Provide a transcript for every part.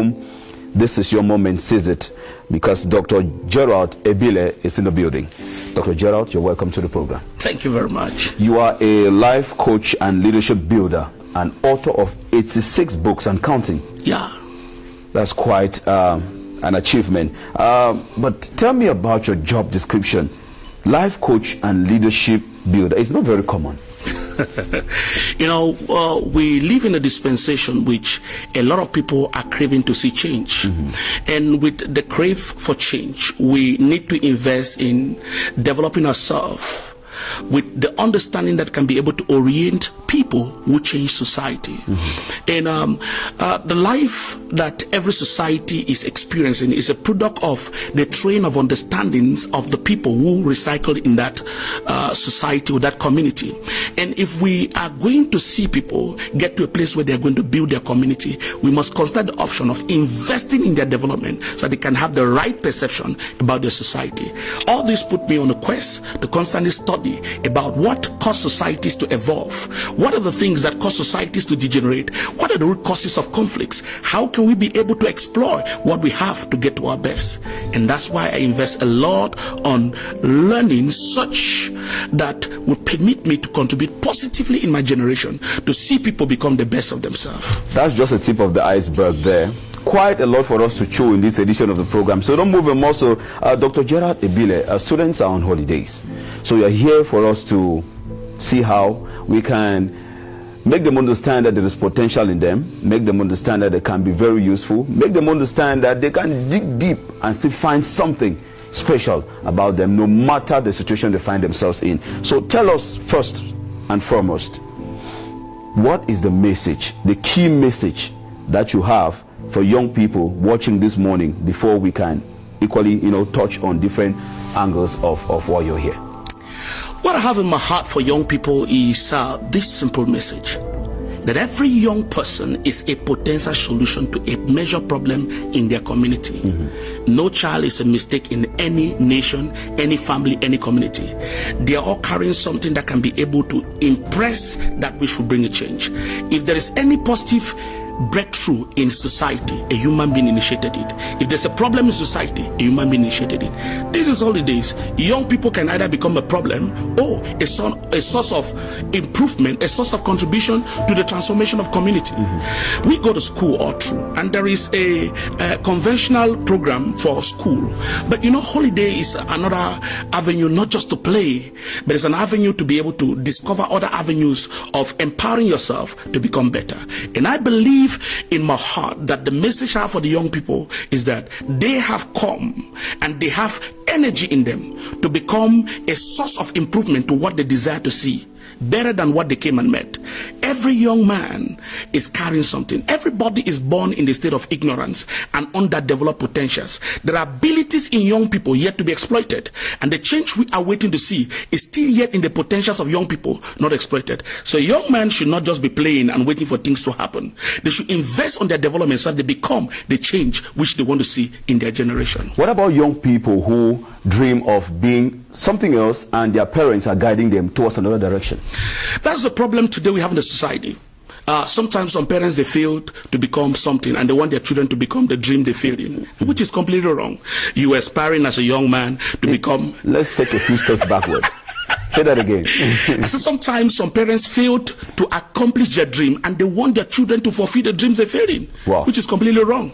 home, this is your moment, seize it, because Dr. Gerald Ebile is in the building. Dr. Gerald, you're welcome to the program. Thank you very much. You are a life coach and leadership builder, and author of 86 books and counting. Yeah. That's quite an achievement. But tell me about your job description. Life coach and leadership builder. It's not very common. You know, we live in a dispensation which a lot of people are craving to see change. And with the crave for change, we need to invest in developing ourselves with the understanding that can be able to orient people who change society. And the life that every society is experiencing is a product of the train of understandings of the people who recycled in that society or that community. And if we are going to see people get to a place where they're going to build their community, we must consider the option of investing in their development so they can have the right perception about their society. All this put me on a quest to constantly study about what cause societies to evolve. What are the things that cause societies to degenerate? What are the root causes of conflicts? How can we be able to explore what we have to get to our best? And that's why I invest a lot on learning such that will permit me to contribute positively in my generation to see people become the best of themselves. That's just a tip of the iceberg there. Quite a lot for us to chew in this edition of the program, so don't move them. Also, Dr. Gerald Ebile, students are on holidays, so you're here for us to see how we can make them understand that there is potential in them, make them understand that they can be very useful, make them understand that they can dig deep and still find something special about them no matter the situation they find themselves in. So tell us first and foremost, what is the message, the key message that you have for young people watching this morning before we can equally, touch on different angles of why you're here? What I have in my heart for young people is this simple message: that every young person is a potential solution to a major problem in their community. No child is a mistake in any nation, any family, any community. They are all carrying something that can be able to impress that which will bring a change. If there is any positive breakthrough in society, a human being initiated it. If there's a problem in society, a human being initiated it. This is all it is. Young people can either become a problem or a source of improvement, a source of contribution to the transformation of community. We go to school all through, and there is a conventional program for school, but holiday is another avenue, not just to play, but it's an avenue to be able to discover other avenues of empowering yourself to become better. And I believe in my heart that the message I have for the young people is that they have come and they have energy in them to become a source of improvement to what they desire to see, better than what they came and met. Every young man is carrying something. Everybody is born in the state of ignorance and underdeveloped potentials. There are abilities in young people yet to be exploited, and the change we are waiting to see is still yet in the potentials of young people not exploited. So a young man should not just be playing and waiting for things to happen. They should invest on their development so that they become the change which they want to see in their generation. What about young people who dream of being something else and their parents are guiding them towards another direction? That's the problem today we have in the society. Sometimes some parents, they failed to become something and they want their children to become the dream they failed in, which is completely wrong. You are aspiring as a young man to become... Let's take a few steps backward. Say that again. So sometimes some parents failed to accomplish their dream and they want their children to fulfill the dreams they failed in, which is completely wrong.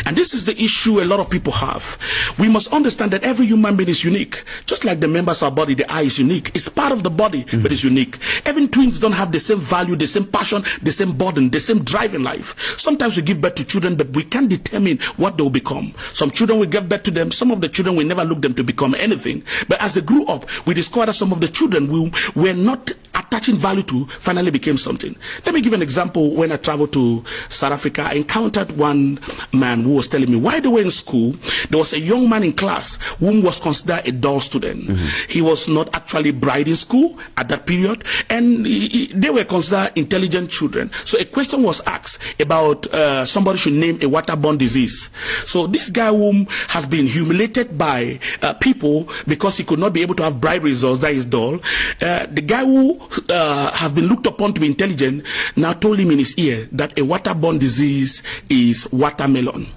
And this is the issue a lot of people have. We must understand that every human being is unique. Just like the members of our body, the eye is unique. It's part of the body, but it's unique. Even twins don't have the same value, the same passion, the same burden, the same drive in life. Sometimes we give birth to children, but we can't determine what they will become. Some children will give birth to them. Some of the children will never look them to become anything. But as they grew up, we discovered that some of the children we were not attaching value to finally became something. Let me give an example. When I traveled to South Africa, I encountered one man who was telling me while they were in school, there was a young man in class whom was considered a dull student. He was not actually bright in school at that period, and they were considered intelligent children. So a question was asked about somebody should name a waterborne disease. So this guy whom has been humiliated by people because he could not be able to have bright results, that is is dull. The guy who has been looked upon to be intelligent now told him in his ear that a waterborne disease is watermelon.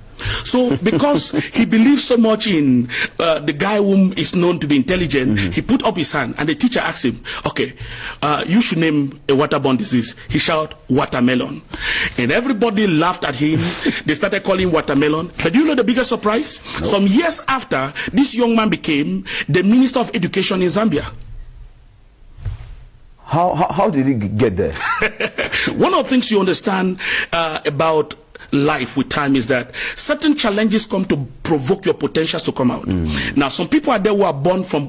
So because he believes so much in the guy whom is known to be intelligent, he put up his hand and the teacher asked him, okay, you should name a waterborne disease. He shouted, watermelon. And everybody laughed at him. They started calling him watermelon. But do you know the biggest surprise? Nope. Some years after, this young man became the Minister of Education in Zambia. How did he get there? One of the things you understand about life with time is that certain challenges come to provoke your potentials to come out. Now, some people are there who are born from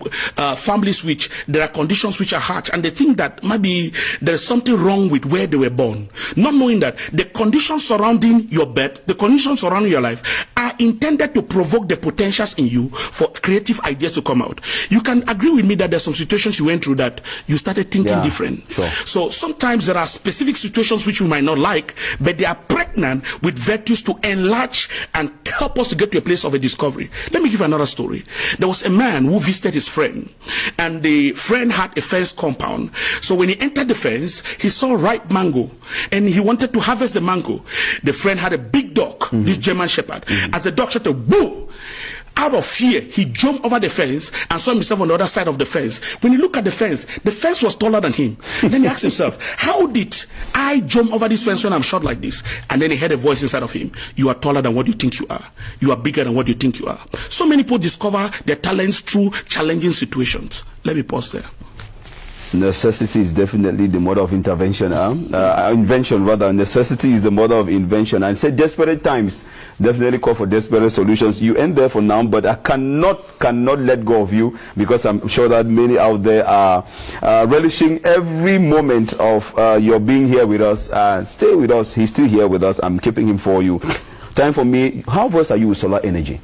families which there are conditions which are harsh, and they think that maybe there's something wrong with where they were born, not knowing that the conditions surrounding your birth, the conditions surrounding your life, are intended to provoke the potentials in you for creative ideas to come out. You can agree with me that there's some situations you went through that you started thinking different. Sure. So sometimes there are specific situations which you might not like, but they are pregnant with virtues to enlarge and help us to get to a place of a discovery. Let me give you another story. There was a man who visited his friend, and the friend had a fence compound. So when he entered the fence, he saw ripe mango, and he wanted to harvest the mango. The friend had a big dog, this German Shepherd. As the dog shouted, "Boo!" out of fear, he jumped over the fence and saw himself on the other side of the fence. When he looked at the fence was taller than him. Then he asked himself, how did I jump over this fence when I'm short like this? And then he heard a voice inside of him. You are taller than what you think you are. You are bigger than what you think you are. So many people discover their talents through challenging situations. Let me pause there. Necessity is definitely the mother of intervention. Invention rather. Necessity is the mother of invention. And say desperate times definitely call for desperate solutions. You end there for now, but I cannot let go of you, because I'm sure that many out there are relishing every moment of your being here with us. Stay with us. He's still here with us. I'm keeping him for you. Time for me. How versed are you with solar energy?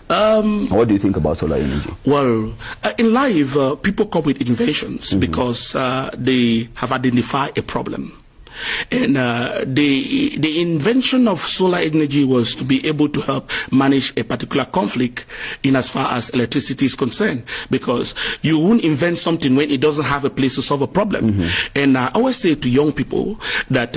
What do you think about solar energy? Well, in life, people come with inventions because they have identified a problem. And the invention of solar energy was to be able to help manage a particular conflict in as far as electricity is concerned, because you won't invent something when it doesn't have a place to solve a problem. And I always say to young people that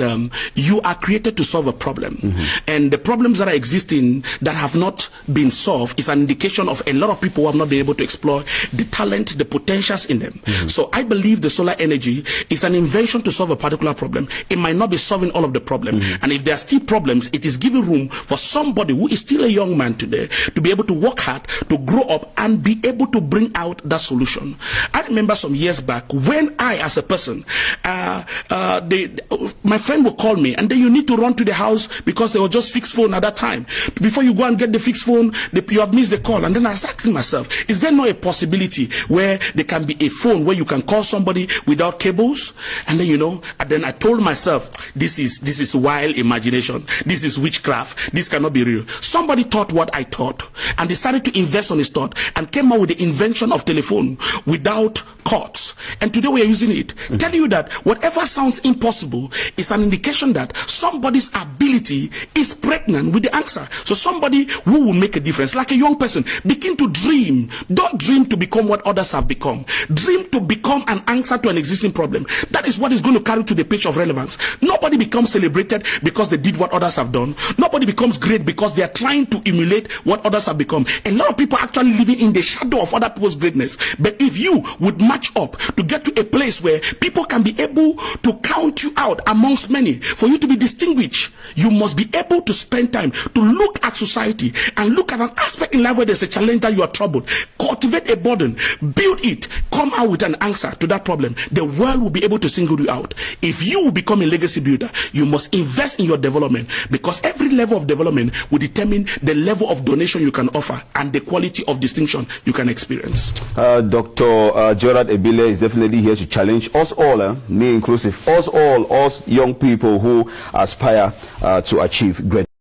you are created to solve a problem. And the problems that are existing that have not been solved is an indication of a lot of people who have not been able to explore the talent, the potentials in them. So I believe the solar energy is an invention to solve a particular problem. It might not be solving all of the problems. And if there are still problems, it is giving room for somebody who is still a young man today to be able to work hard, to grow up, and be able to bring out that solution. I remember some years back when I, as a person, my friend would call me, and then you need to run to the house because there was just fixed phone at that time. Before you go and get the fixed phone, you have missed the call. And then I was asking myself, is there not a possibility where there can be a phone where you can call somebody without cables? And then, and then I told myself, this is wild imagination. This is witchcraft. This cannot be real. Somebody thought what I thought and decided to invest on his thought and came out with the invention of telephone without cords. And today we are using it. Tell you that whatever sounds impossible is an indication that somebody's ability is pregnant with the answer. So somebody who will make a difference, like a young person, begin to dream. Don't dream to become what others have become. Dream to become an answer to an existing problem. That is what is going to carry to the page of relevance. Nobody becomes celebrated because they did what others have done. Nobody becomes great because they are trying to emulate what others have become. A lot of people are actually living in the shadow of other people's greatness. But if you would match up to get to a place where people can be able to count you out amongst many, for you to be distinguished, you must be able to spend time to look at society and look at an aspect in life where there's a challenge that you are troubled. Cultivate a burden, build it, come out with an answer to that problem. The world will be able to single you out. If you will become a legacy builder, you must invest in your development, because every level of development will determine the level of donation you can offer and the quality of distinction you can experience. Dr. Gerald Ebile is definitely here to challenge us all, me inclusive, us all, us young people who aspire to achieve great